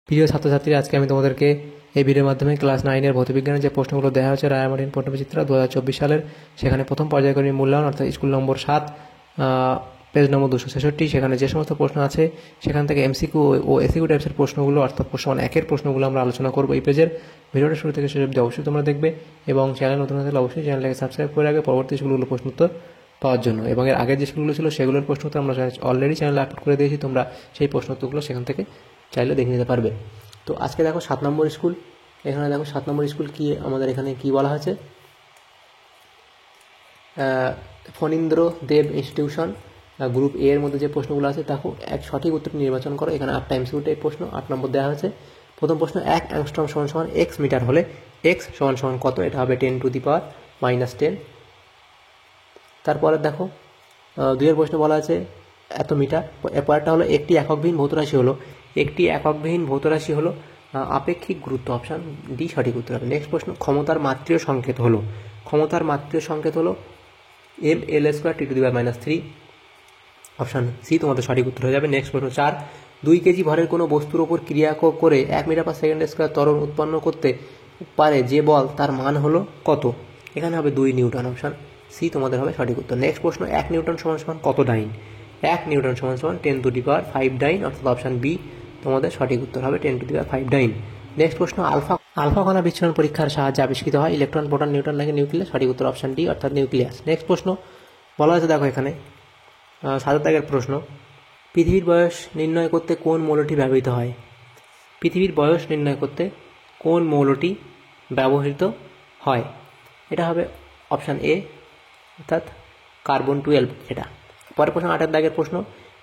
প্রিয় ছাত্রছাত্রী, আজকে আমি তোমাদেরকে এই ভিডিওর মাধ্যমে ক্লাস 9-এর ভৌতবিজ্ঞানের যে প্রশ্নগুলো দেওয়া হয়েছে রায়ামার্টিন পট্টচিত্র 2024 সালের, সেখানে প্রথম পর্যায়ক্রমিক মূল্যায়ন অর্থাৎ স্কুল নম্বর 7 পেজ নম্বর 266, সেখানে যে সমস্ত প্রশ্ন আছে সেখান থেকে এমসিকিউ ও এসিকিউ টাইপসের প্রশ্নগুলো অর্থাৎ প্রশ্ন 1-এর প্রশ্নগুলো আমরা আলোচনা করবো এই পেজের। ভিডিওটা শুরু থেকে শেষ অবধি অবশ্যই তোমরা দেখবে এবং চ্যানেল নতুন থাকলে অবশ্যই চ্যানেলটাকে সাবস্ক্রাইব করে রাখবে পরবর্তী স্কুলগুলো প্রশ্নোত্তর পাওয়ার জন্য। এবং এর আগের যে স্কুলগুলো ছিল সেগুলোর প্রশ্নোত্তর আমরা অলরেডি চ্যানেলে আপলোড করে দিয়েছি, তোমরা সেই প্রশ্নোত্তরগুলো সেখান থেকে চাইলে দেখে নিতে পারবে। তো আজকে দেখো 7 নম্বর স্কুল, এখানে দেখো 7 নম্বর স্কুল কি আমাদের এখানে কি বলা হয়েছে, ফণীন্দ্র দেব ইনস্টিটিউশন গ্রুপ এ এর মধ্যে যে প্রশ্নগুলো আছে দেখো এক সঠিক উত্তর নির্বাচন করো। এখানে 8টা এমসিকিউ টাইপ প্রশ্ন, 8 নম্বর দেওয়া হয়েছে। প্রথম প্রশ্ন, 1 অ্যাংস্ট্রম সমান x মিটার হলে x সমান কত? এটা হবে 10⁻⁻10। তারপরে দেখো 2 এর প্রশ্ন বলা আছে এত মিটার। এরপরটা হলো একটি এককবিহীন ভৌতরাশি হলো, একটি এককবিহীন ভৌতরাশি হলো আপেক্ষিক গুরুত্ব, অপশান ডি সঠিক উত্তর হবে। নেক্সট প্রশ্ন, ক্ষমতার মাত্রীয় সংকেত হলো, ক্ষমতার মাত্রীয় সংকেত হলো ml² T⁻³ অপশান সি তোমাদের সঠিক উত্তর হয়ে যাবে। নেক্সট প্রশ্ন 4, 2 কেজি ভরের কোনো বস্তুর ওপর ক্রিয়া করে 1 মিটার/সেকেন্ড² ত্বরণ উৎপন্ন করতে পারে যে বল, তার মান হলো কত? এখানে হবে 2 নিউটন, অপশান সি তোমাদের হবে সঠিক উত্তর। নেক্সট প্রশ্ন, 1 নিউটন সমান কত ডাইন? 1 নিউটন সমান 10⁵ ডাইন, অর্থাৎ অপশান বি তোমাদের সঠিক উত্তর হবে 10⁵ ডাইন। নেক্সট প্রশ্ন, আলফা কণা বিচ্ছুরণ পরীক্ষার সাহায্যে আবিষ্কৃত হয় ইলেকট্রন, প্রোটন, নিউট্রন নাকি নিউক্লিয়াস? সঠিক উত্তর অপশান ডি অর্থাৎ নিউক্লিয়াস। নেক্সট প্রশ্ন বলা হয়েছে দেখো এখানে 7 দাগের প্রশ্ন, পৃথিবীর বয়স নির্ণয় করতে কোন মৌলটি ব্যবহৃত হয়? পৃথিবীর বয়স নির্ণয় করতে কোন মৌলটি ব্যবহৃত হয়? এটা হবে অপশান এ অর্থাৎ কার্বন 12। এটা পরের প্রশ্ন 8 দাগের প্রশ্ন,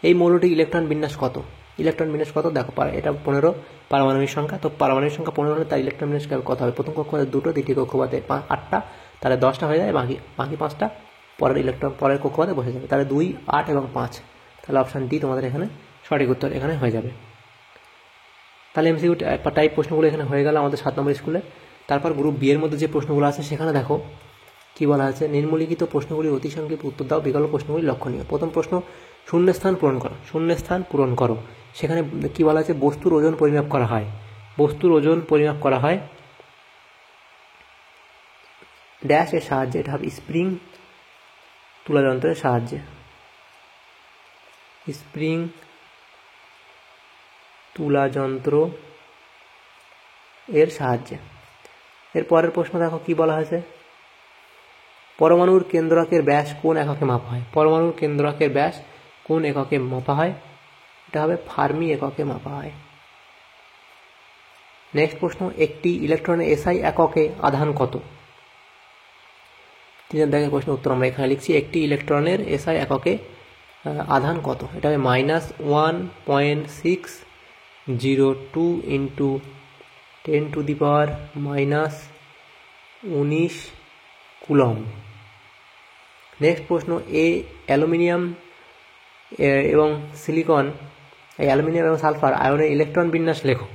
এই মৌলটির ইলেকট্রন বিন্যাস কত? ইলেকট্রন বিন্যাস কত? দেখো এটা 15 পারমাণবিক সংখ্যা, তো পারমাণবিক সংখ্যা 15 হলে তার ইলেকট্রন বিন্যাস কত হবে? প্রথম কক্ষপথে 2টো, দ্বিতীয় কক্ষপথে 8টা, তাহলে 10টা হয়ে যায়, বাকি 5টা পরের কক্ষপথে বসে যাবে, তাহলে 2, 8 এবং 5, তাহলে অপশান ডি তোমাদের এখানে সঠিক উত্তর এখানে হয়ে যাবে। তাহলে এমসিকিউ টাইপ প্রশ্নগুলো এখানে হয়ে গেল আমাদের 7 নম্বর স্কুলে। তারপর গ্রুপ বি এর মধ্যে যে প্রশ্নগুলো আছে সেখানে দেখো কি বলা আছে, নিম্নলিখিত প্রশ্নগুলি অতি সংক্ষিপ্ত উত্তর দাও, বিকল্প প্রশ্নগুলি লক্ষণীয়। প্রথম প্রশ্ন, শূন্যস্থান পূরণ করো, শূন্যস্থান পূরণ করো। সেখানে কি বলা আছে, বস্তুর ওজন পরিমাপ করা হয়, বস্তুর ওজন পরিমাপ করা হয় ড্যাশ এর সাহায্যে, এটা হবে স্প্রিং তুলা যন্ত্রের সাহায্যে, স্প্রিং তুলা যন্ত্র এর সাহায্যে। এর পরের প্রশ্ন দেখো কি বলা হয়েছে, পরমাণুর কেন্দ্রকের ব্যাস কোন এককে মাপা হয়? পরমাণুর কেন্দ্রকের ব্যাস কোন এককে মাপা হয়? এটা হবে ফার্মি এককে মাপা হয়। নেক্সট প্রশ্ন, একটি ইলেকট্রনের এসআই এককে আধান কত? 3 দাগের প্রশ্ন উত্তর আমরা এখানে লিখছি, একটি ইলেকট্রনের এসআই এককে আধান কত? এটা হবে -1.602 × 10⁻⁻19 কুলম্ব। নেক্সট প্রশ্ন, অ্যালুমিনিয়াম এবং সিলিকন, এই অ্যালুমিনিয়াম এবং সালফার আয়নের ইলেকট্রন বিন্যাস লেখো।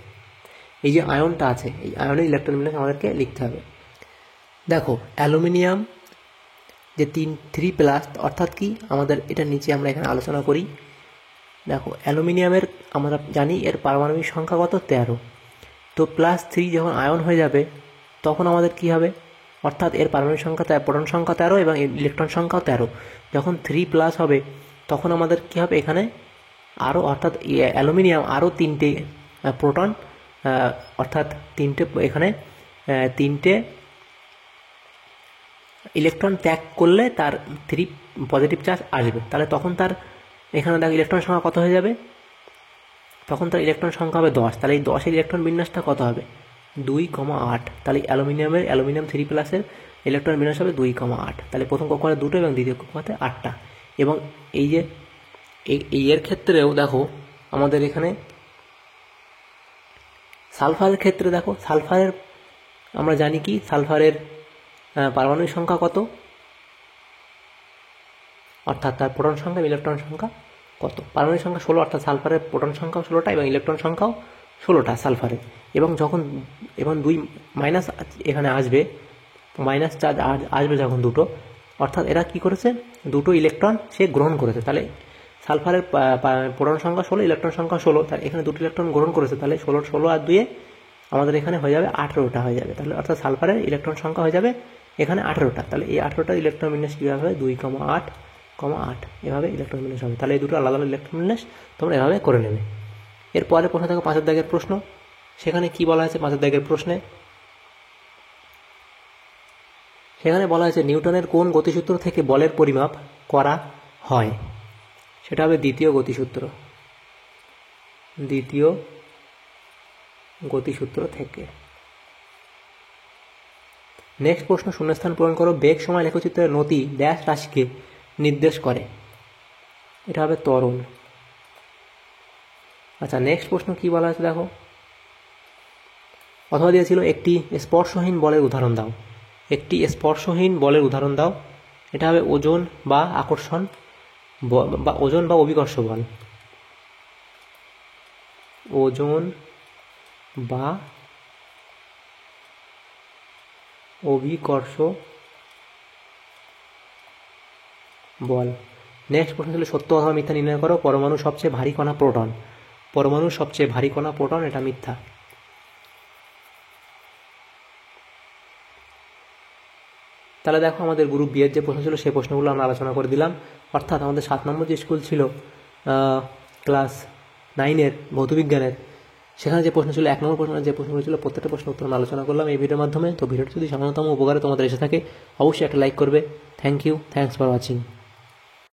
এই যে আয়নটা আছে, এই আয়নের ইলেকট্রন বিন্যাস আমাদেরকে লিখতে হবে। দেখো অ্যালুমিনিয়াম যে 3+, অর্থাৎ কি আমাদের এটা নিচে আমরা এখানে আলোচনা করি। দেখো অ্যালুমিনিয়ামের আমরা জানি এর পারমাণবিক সংখ্যা কত? 13। তো +3 যখন আয়ন হয়ে যাবে তখন আমাদের কি হবে, অর্থাৎ এর পারমাণবিক সংখ্যা, প্রোটন সংখ্যা 13 এবং ইলেকট্রন সংখ্যাও 13। যখন 3+ হবে তখন আমাদের কি হবে, এখানে আরও, অর্থাৎ অ্যালুমিনিয়াম আরও 3টে প্রোটন, অর্থাৎ 3টে, এখানে 3টে ইলেকট্রন ত্যাগ করলে তার 3 পজিটিভ চার্জ আসবে, তাহলে তখন তার এখানে দেখো ইলেকট্রন সংখ্যা কত হয়ে যাবে, তখন তার ইলেকট্রন সংখ্যা হবে 10। তাহলে এই 10-এর ইলেকট্রন বিন্যাসটা কত হবে? 2,8। তাহলে অ্যালুমিনিয়াম 3+-এর ইলেকট্রন বিন্যাস হবে 2,8। তাহলে প্রথম কক্ষপথে 2টো এবং দ্বিতীয় কক্ষপথে 8টা। এবং এই যে এই এর ক্ষেত্রেও দেখো আমাদের এখানে সালফারের ক্ষেত্রে দেখো, সালফারের আমরা জানি কি সালফারের পারমাণবিক সংখ্যা কত, অর্থাৎ তার প্রোটন সংখ্যা, ইলেকট্রন সংখ্যা কত? পারমাণবিক সংখ্যা 16, অর্থাৎ সালফারের প্রোটন সংখ্যাও 16টা এবং ইলেকট্রন সংখ্যাও 16টা সালফারের। এবং যখন 2 মাইনাস এখানে আসবে, মাইনাস চার্জ আসবে যখন 2টো, অর্থাৎ এরা কি করেছে, 2টো ইলেকট্রন সে গ্রহণ করেছে, তাহলে সালফারের প্রোটন সংখ্যা 16, ইলেকট্রন সংখ্যা 16, তাহলে এখানে দুটো ইলেকট্রন গ্রহণ করেছে, তাহলে 16 আর 2 আমাদের এখানে হয়ে যাবে 18টা হয়ে যাবে। তাহলে অর্থাৎ সালফারের ইলেকট্রন সংখ্যা হয়ে যাবে এখানে 18টা। তাহলে এই 18টা ইলেকট্রন বিন্যাস কীভাবে হবে, 2,8,8 এভাবে ইলেকট্রন বিন্যাস হবে। তাহলে এই দুটো আলাদা আলাদা ইলেকট্রন বিন্যাস তোমরা এভাবে করে নেবে। এরপরে প্রশ্ন দেখো 5 দাগের প্রশ্ন। সেখানে কি বলা হয়েছে 5 দাগের প্রশ্নে, সেখানে বলা হয়েছে নিউটনের কোন গতিসূত্র থেকে বলের পরিমাপ করা হয়? সেটা হবে দ্বিতীয় গতিসূত্র থেকে। নেক্সট প্রশ্ন, শূন্যস্থান পূরণ করো। বেগ সময় লেখচিত্রের নতি ড্যাশ রাশিকে নির্দেশ করে? এটা হবে ত্বরণ। আচ্ছা, নেক্সট প্রশ্ন কি বলা হয়েছে দেখো, অথবা দিয়েছিল একটি স্পর্শহীন বলের উদাহরণ দাও। একটি স্পর্শহীন বলের উদাহরণ দাও। এটা হবে ওজন বা আকর্ষণ বা ওজন বা অভিকর্ষ বল। ওজন বা অভিকর্ষ বল। নেক্সট প্রশ্ন ছিল সত্য অথবা মিথ্যা নির্ণয় করো। পরমাণুর সবচেয়ে ভারী কণা প্রোটন। পরমাণুর সবচেয়ে ভারী কণা প্রোটন, এটা মিথ্যা। তাহলে দেখো আমাদের গ্রুপ বি এর যে প্রশ্ন ছিল সেই প্রশ্নগুলো আমরা আলোচনা করে দিলাম। অর্থাৎ আমাদের 7 নম্বর যে স্কুল ছিল ক্লাস 9-এর ভৌতবিজ্ঞানের, সেখানে যে প্রশ্ন ছিল 1 নম্বর প্রশ্নের যে প্রশ্নগুলো ছিল প্রত্যেকটা প্রশ্ন উত্তর আমরা আলোচনা করলাম এই ভিডিওর মাধ্যমে। তো ভিডিওটি যদি সামান্যতম উপকারে তোমাদের এসে থাকে অবশ্যই একটা লাইক করবে। Thank you, thanks for watching.